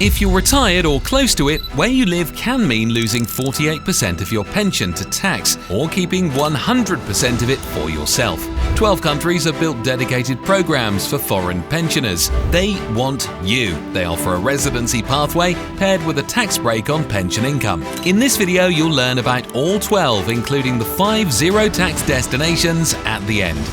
If you're retired or close to it, where you live can mean losing 48% of your pension to tax or keeping 100% of it for yourself. 12 countries have built dedicated programs for foreign pensioners. They want you. They offer a residency pathway paired with a tax break on pension income. In this video, you'll learn about all 12, including the 5 zero-tax destinations at the end.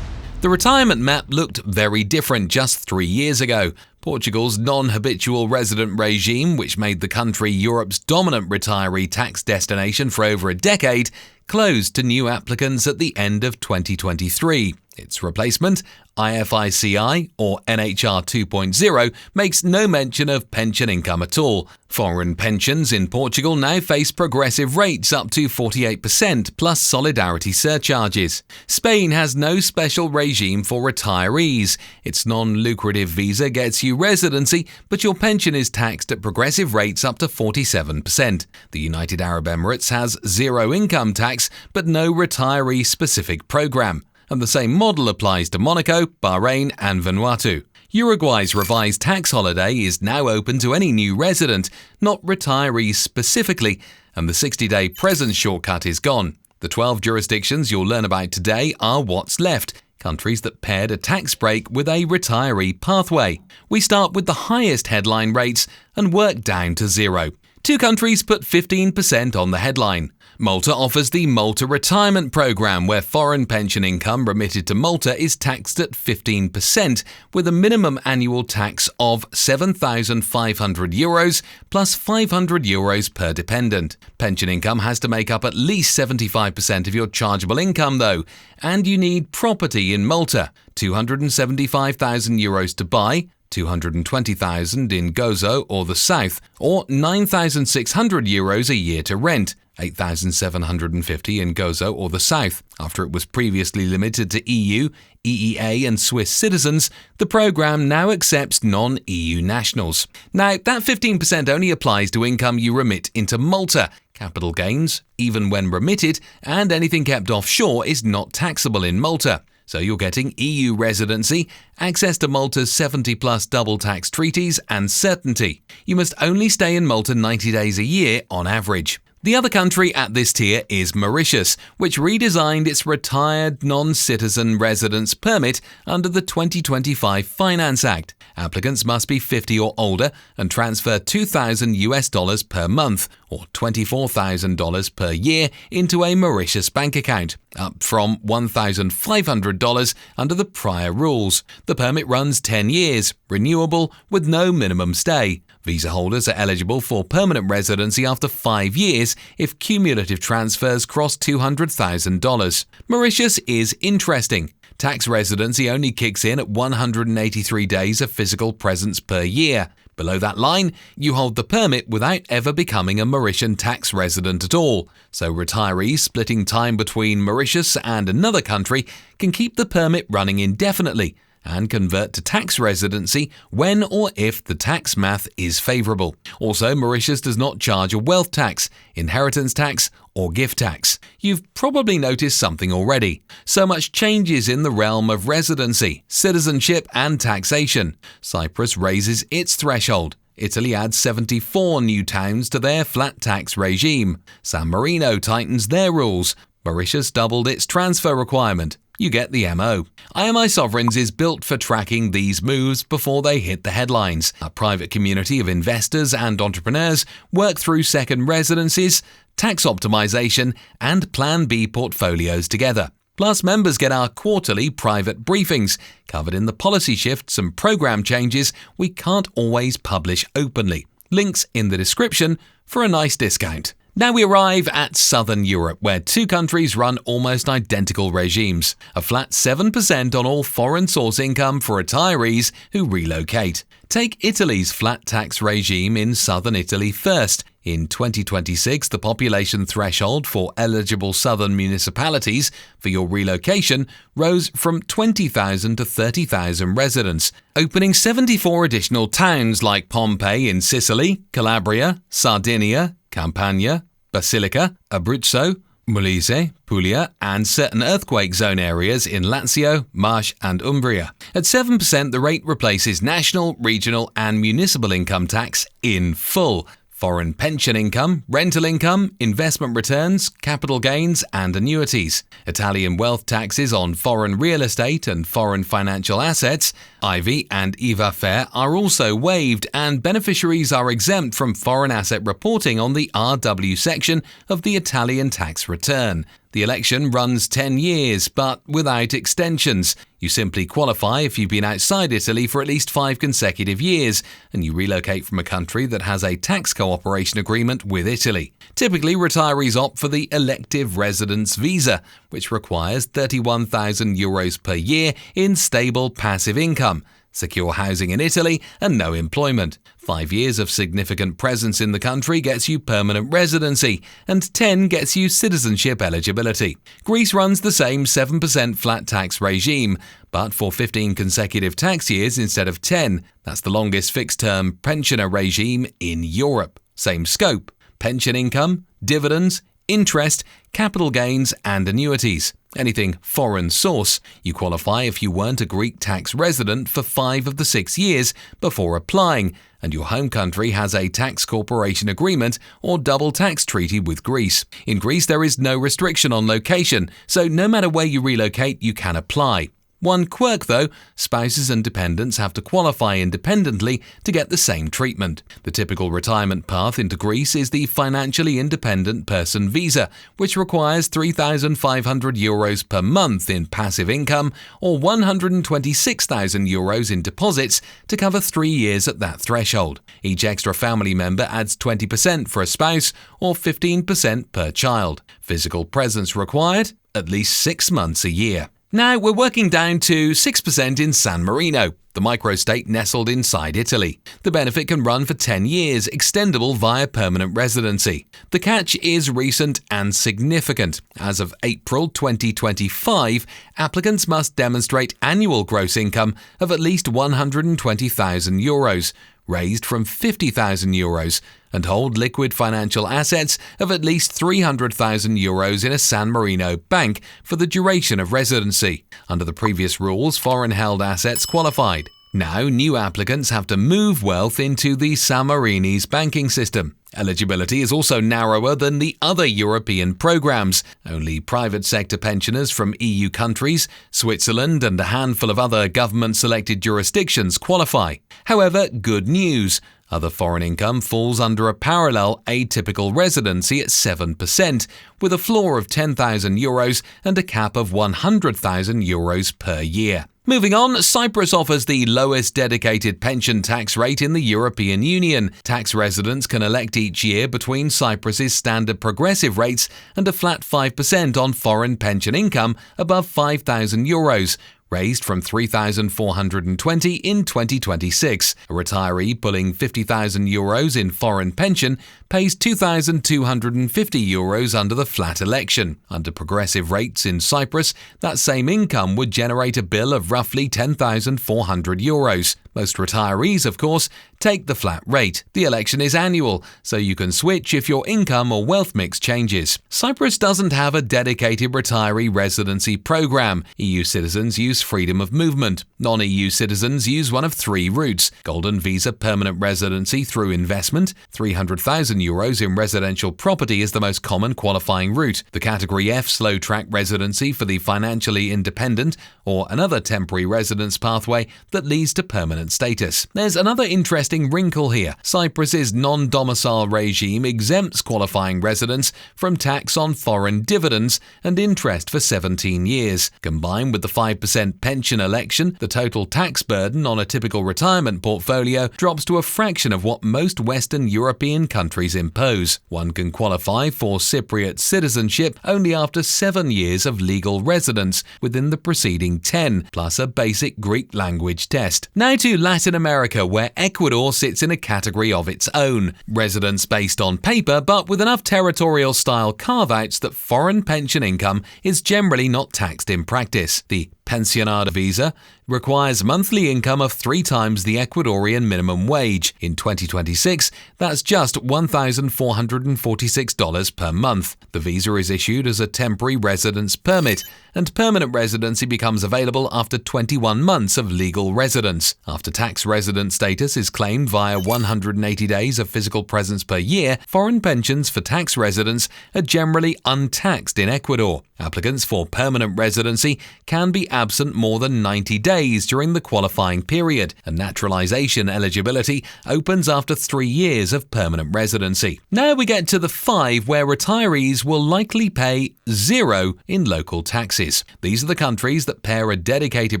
The retirement map looked very different just 3 years ago. Portugal's non-habitual resident regime, which made the country Europe's dominant retiree tax destination for over a decade, closed to new applicants at the end of 2023. Its replacement, IFICI, or NHR 2.0, makes no mention of pension income at all. Foreign pensions in Portugal now face progressive rates up to 48% plus solidarity surcharges. Spain has no special regime for retirees. Its non-lucrative visa gets you residency, but your pension is taxed at progressive rates up to 47%. The United Arab Emirates has zero income tax, but no retiree-specific program. And the same model applies to Monaco, Bahrain and Vanuatu. Uruguay's revised tax holiday is now open to any new resident, not retirees specifically, and the 60-day presence shortcut is gone. The 12 jurisdictions you'll learn about today are what's left, countries that paired a tax break with a retiree pathway. We start with the highest headline rates and work down to zero. 2 countries put 15% on the headline. Malta offers the Malta Retirement Programme, where foreign pension income remitted to Malta is taxed at 15%, with a minimum annual tax of €7,500 plus €500 per dependent. Pension income has to make up at least 75% of your chargeable income, though, and you need property in Malta, €275,000 to buy, 220,000 in Gozo or the south, or €9,600 a year to rent, 8,750 in Gozo or the south. After it was previously limited to EU, EEA and Swiss citizens, the programme now accepts non-EU nationals. Now, that 15% only applies to income you remit into Malta. Capital gains, even when remitted, and anything kept offshore is not taxable in Malta. So you're getting EU residency, access to Malta's 70-plus double tax treaties, and certainty. You must only stay in Malta 90 days a year on average. The other country at this tier is Mauritius, which redesigned its retired non-citizen residence permit under the 2025 Finance Act. Applicants must be 50 or older and transfer $2,000 per month, or $24,000 per year, into a Mauritius bank account, up from $1,500 under the prior rules. The permit runs 10 years, renewable, with no minimum stay. Visa holders are eligible for permanent residency after 5 years if cumulative transfers cross $200,000. Mauritius is interesting. Tax residency only kicks in at 183 days of physical presence per year. Below that line, you hold the permit without ever becoming a Mauritian tax resident at all. So retirees splitting time between Mauritius and another country can keep the permit running indefinitely and convert to tax residency when or if the tax math is favourable. Also, Mauritius does not charge a wealth tax, inheritance tax, or gift tax. You've probably noticed something already. So much changes in the realm of residency, citizenship, and taxation. Cyprus raises its threshold. Italy adds 74 new towns to their flat tax regime. San Marino tightens their rules. Mauritius doubled its transfer requirement. You get the MO. IMI Sovereigns is built for tracking these moves before they hit the headlines. A private community of investors and entrepreneurs work through second residencies, tax optimization, and Plan B portfolios together. Plus, members get our quarterly private briefings, covered in the policy shifts and program changes we can't always publish openly. Links in the description for a nice discount. Now we arrive at Southern Europe, where 2 countries run almost identical regimes. A flat 7% on all foreign source income for retirees who relocate. Take Italy's flat tax regime in southern Italy first. In 2026, the population threshold for eligible southern municipalities for your relocation rose from 20,000 to 30,000 residents, opening 74 additional towns like Pompeii in Sicily, Calabria, Sardinia, Campania, Basilica, Abruzzo, Molise, Puglia, and certain earthquake zone areas in Lazio, Marche, and Umbria. At 7%, the rate replaces national, regional, and municipal income tax in full. Foreign pension income, rental income, investment returns, capital gains, and annuities. Italian wealth taxes on foreign real estate and foreign financial assets, IV and IVA FAIR, are also waived, and beneficiaries are exempt from foreign asset reporting on the RW section of the Italian tax return. The election runs 10 years, but without extensions. You simply qualify if you've been outside Italy for at least 5 consecutive years, and you relocate from a country that has a tax cooperation agreement with Italy. Typically, retirees opt for the elective residence visa, which requires €31,000 per year in stable passive income, secure housing in Italy, and no employment. 5 years of significant presence in the country gets you permanent residency, and 10 gets you citizenship eligibility. Greece runs the same 7% flat tax regime, but for 15 consecutive tax years instead of 10. That's the longest fixed-term pensioner regime in Europe. Same scope: pension income, dividends, interest, capital gains, and annuities. Anything foreign source. You qualify if you weren't a Greek tax resident for 5 of the 6 years before applying, and your home country has a tax corporation agreement or double tax treaty with Greece. In Greece, there is no restriction on location, so no matter where you relocate, you can apply. One quirk though, spouses and dependents have to qualify independently to get the same treatment. The typical retirement path into Greece is the financially independent person visa, which requires €3,500 per month in passive income or €126,000 in deposits to cover 3 years at that threshold. Each extra family member adds 20% for a spouse or 15% per child. Physical presence required, at least 6 months a year. Now we're working down to 6% in San Marino, the microstate nestled inside Italy. The benefit can run for 10 years, extendable via permanent residency. The catch is recent and significant. As of April 2025, applicants must demonstrate annual gross income of at least €120,000, raised from €50,000, and hold liquid financial assets of at least €300,000 in a San Marino bank for the duration of residency. Under the previous rules, foreign-held assets qualified. Now, new applicants have to move wealth into the San Marinese banking system. Eligibility is also narrower than the other European programs. Only private sector pensioners from EU countries, Switzerland, and a handful of other government-selected jurisdictions qualify. However, good news. Other foreign income falls under a parallel atypical residency at 7%, with a floor of €10,000 and a cap of €100,000 per year. Moving on, Cyprus offers the lowest dedicated pension tax rate in the European Union. Tax residents can elect each year between Cyprus's standard progressive rates and a flat 5% on foreign pension income above €5,000. Raised from €3,420 in 2026. A retiree pulling €50,000 in foreign pension pays €2,250 under the flat election. Under progressive rates in Cyprus, that same income would generate a bill of roughly €10,400. Most retirees, of course, take the flat rate. The election is annual, so you can switch if your income or wealth mix changes. Cyprus doesn't have a dedicated retiree residency program. EU citizens use freedom of movement. Non-EU citizens use one of 3 routes: Golden Visa permanent residency through investment. €300,000 in residential property is the most common qualifying route. The Category F slow track residency for the financially independent, or another temporary residence pathway that leads to permanent status. There's another interesting wrinkle here. Cyprus's non-domicile regime exempts qualifying residents from tax on foreign dividends and interest for 17 years. Combined with the 5% pension election, the total tax burden on a typical retirement portfolio drops to a fraction of what most Western European countries impose. One can qualify for Cypriot citizenship only after 7 years of legal residence within the preceding 10, plus a basic Greek language test. Now to Latin America, where Ecuador sits in a category of its own. Residence based on paper, but with enough territorial-style carve-outs that foreign pension income is generally not taxed in practice. The Pensionado visa requires monthly income of 3 times the Ecuadorian minimum wage. In 2026, that's just $1,446 per month. The visa is issued as a temporary residence permit, and permanent residency becomes available after 21 months of legal residence. After tax resident status is claimed via 180 days of physical presence per year, foreign pensions for tax residents are generally untaxed in Ecuador. Applicants for permanent residency can be absent more than 90 days during the qualifying period, and naturalization eligibility opens after 3 years of permanent residency. Now we get to the 5 where retirees will likely pay 0 in local taxes. These are the countries that pair a dedicated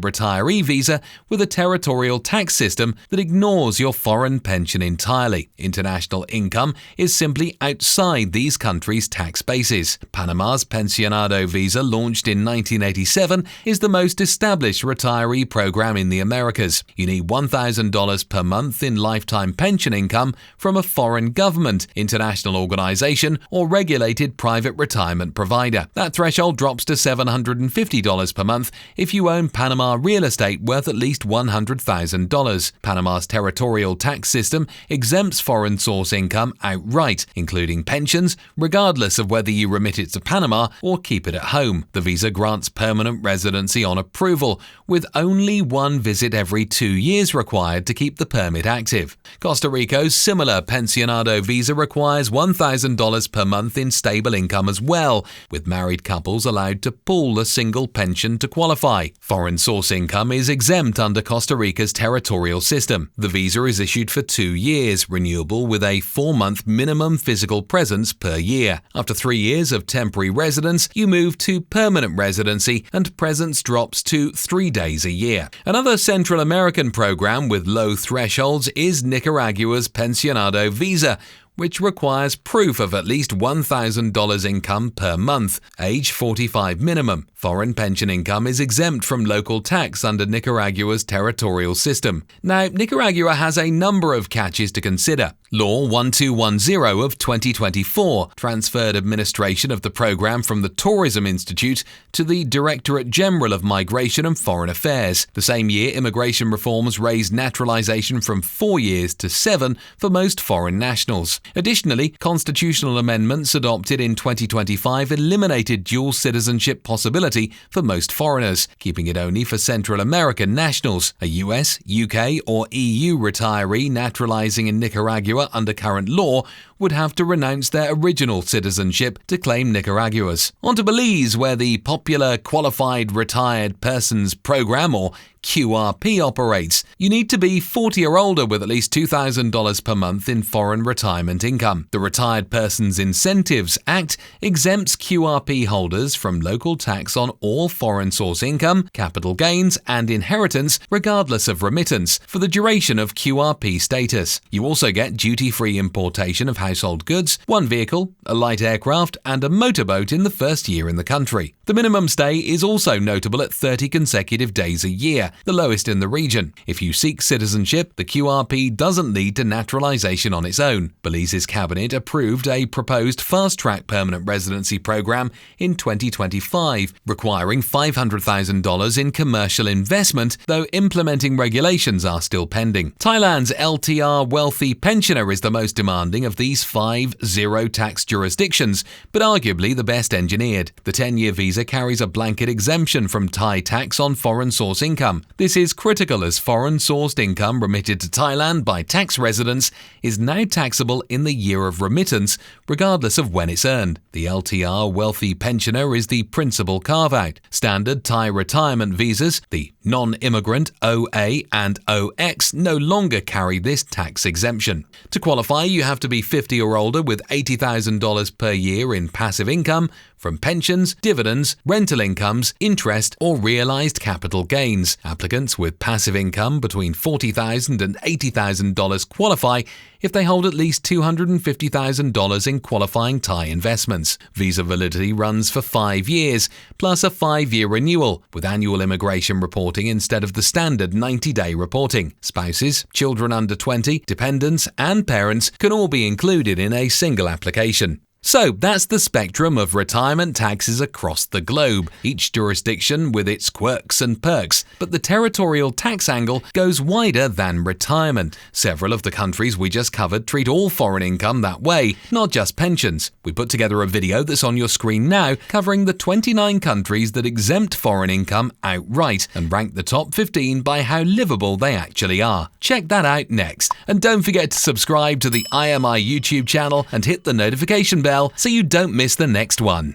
retiree visa with a territorial tax system that ignores your foreign pension entirely. International income is simply outside these countries' tax bases. Panama's Pensionado visa, launched in 1987, is the most established retiree program in the Americas. You need $1,000 per month in lifetime pension income from a foreign government, international organization, or regulated private retirement provider. That threshold drops to $750 per month if you own Panama real estate worth at least $100,000. Panama's territorial tax system exempts foreign source income outright, including pensions, regardless of whether you remit it to Panama or keep it at home. The visa grants permanent residency on approval, with only 1 visit every 2 years required to keep the permit active. Costa Rica's similar Pensionado visa requires $1,000 per month in stable income as well, with married couples allowed to pool a single pension to qualify. Foreign source income is exempt under Costa Rica's territorial system. The visa is issued for 2 years, renewable with a 4-month minimum physical presence per year. After 3 years of temporary residence, you move to permanent residency, and presence drops to 3 days a year. Another Central American program with low thresholds is Nicaragua's Pensionado visa, which requires proof of at least $1,000 income per month, age 45 minimum. Foreign pension income is exempt from local tax under Nicaragua's territorial system. Now, Nicaragua has a number of catches to consider. Law 1210 of 2024 transferred administration of the program from the Tourism Institute to the Directorate General of Migration and Foreign Affairs. The same year, immigration reforms raised naturalization from 4 years to 7 for most foreign nationals. Additionally, constitutional amendments adopted in 2025 eliminated dual citizenship possibility for most foreigners, keeping it only for Central American nationals. A US, UK, or EU retiree naturalizing in Nicaragua under current law would have to renounce their original citizenship to claim Nicaragua's. On to Belize, where the popular Qualified Retired Persons Program, or QRP, operates. You need to be 40 or older with at least $2,000 per month in foreign retirement income. The Retired Persons Incentives Act exempts QRP holders from local tax on all foreign source income, capital gains, and inheritance, regardless of remittance, for the duration of QRP status. You also get duty-free importation of household goods, 1 vehicle, a light aircraft, and a motorboat in the first year in the country. The minimum stay is also notable at 30 consecutive days a year, the lowest in the region. If you seek citizenship, the QRP doesn't lead to naturalization on its own. Belize's cabinet approved a proposed fast-track permanent residency program in 2025, requiring $500,000 in commercial investment, though implementing regulations are still pending. Thailand's LTR wealthy pensioner is the most demanding of these 5 zero-tax jurisdictions, but arguably the best engineered. The 10-year visa carries a blanket exemption from Thai tax on foreign source income. This is critical as foreign-sourced income remitted to Thailand by tax residents is now taxable in the year of remittance, regardless of when it's earned. The LTR wealthy pensioner is the principal carve-out. Standard Thai retirement visas, the non-immigrant OA and OX, no longer carry this tax exemption. To qualify, you have to be 50 or older with $80,000 per year in passive income from pensions, dividends, rental incomes, interest, or realized capital gains. Applicants with passive income between $40,000 and $80,000 qualify if they hold at least $250,000 in qualifying Thai investments. Visa validity runs for 5 years, plus a 5-year renewal, with annual immigration reporting instead of the standard 90-day reporting. Spouses, children under 20, dependents, and parents can all be included in a single application. So that's the spectrum of retirement taxes across the globe, each jurisdiction with its quirks and perks. But the territorial tax angle goes wider than retirement. Several of the countries we just covered treat all foreign income that way, not just pensions. We put together a video that's on your screen now covering the 29 countries that exempt foreign income outright and rank the top 15 by how livable they actually are. Check that out next. And don't forget to subscribe to the IMI YouTube channel and hit the notification bell so you don't miss the next one.